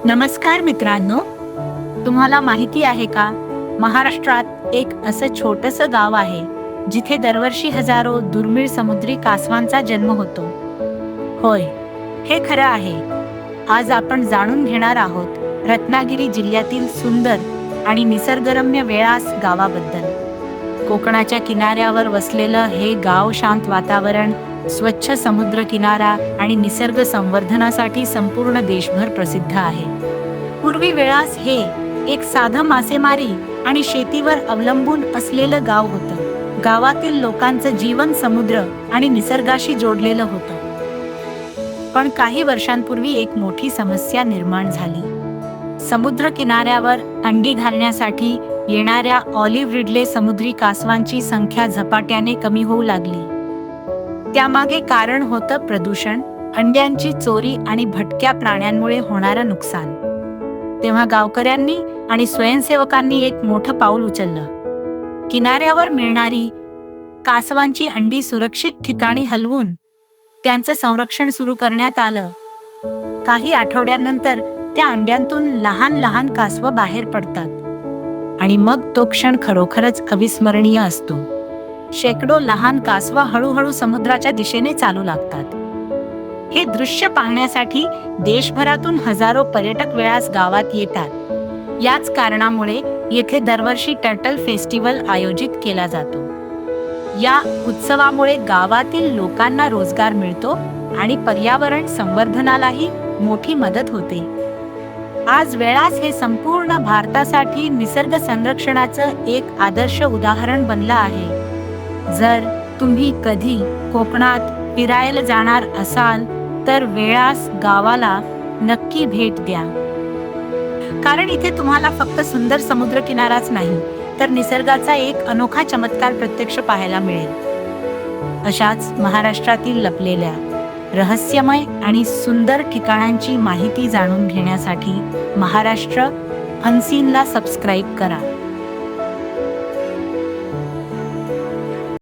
नमस्कार मित्रांनो, तुम्हाला माहिती आहे का, महाराष्ट्रात एक असं छोटंसं गाव आहे जिथे दरवर्षी हजारो दुर्मिळ समुद्री कासवांचा जन्म होतो. होय, हे खरं आहे. आज आपण जाणून घेणार आहोत रत्नागिरी जिल्ह्यातील सुंदर आणि निसर्गरम्य वेळास गावाबद्दल. कोकणाच्या किनाऱ्यावर वसलेलं हे गाव शांत वातावरण, स्वच्छ समुद्र किनारा आणि निसर्ग संवर्धनासाठी संपूर्ण देशभर प्रसिद्ध आहे. पूर्वी वेळास हे एक साधं मासेमारी आणि शेतीवर अवलंबून असलेलं गाव होतं. गावातील लोकांचं जीवन समुद्र आणि निसर्गाशी जोडलेलं होतं. पण काही वर्षांपूर्वी एक मोठी समस्या निर्माण झाली. समुद्र किनाऱ्यावर अंडी घालण्यासाठी येणाऱ्या ऑलिव्ह रिडले समुद्री कासवांची संख्या झपाट्याने कमी होऊ लागली. त्यामागे कारण होतं प्रदूषण, अंड्यांची चोरी आणि भटक्या प्राण्यांमुळे होणारं नुकसान. तेव्हा गावकऱ्यांनी आणि स्वयंसेवकांनी एक मोठं पाऊल उचललं. किनाऱ्यावर मिळणारी कासवांची अंडी सुरक्षित ठिकाणी हलवून त्यांचं संरक्षण सुरू करण्यात आलं. काही आठवड्यांनंतर त्या अंड्यांतून लहान लहान कासवं बाहेर पडतात आणि मग तो क्षण खरोखरच अविस्मरणीय असतो. शेकडो लहान कासवं हळूहळू समुद्राच्या दिशेने चालू लागतात. हे दृश्य पाहण्यासाठी देशभरातून हजारो पर्यटक वेळास गावात येतात. याच कारणामुळे येथे दरवर्षी टर्टल फेस्टिवल आयोजित केला जातो. या उत्सवामुळे गावातील लोकांना रोजगार मिळतो आणि पर्यावरण संवर्धनालाही मोठी मदत होते. आज वेळास हे संपूर्ण भारतासाठी निसर्ग संरक्षणाचं एक आदर्श उदाहरण बनलं आहे. जर तुम्ही कधी कोकणात फिरायला जाणार असाल तर वेळास गावाला नक्की भेट द्या. कारण इथे तुम्हाला फक्त सुंदर समुद्र किनाराच नाही, तर निसर्गाचा एक अनोखा चमत्कार प्रत्यक्ष पाहायला मिळेल. अशाच महाराष्ट्रातील लपलेल्या रहस्यमय आणि सुंदर ठिकाणांची माहिती जाणून घेण्यासाठी महाराष्ट्र अनसीनला सबस्क्राईब करा.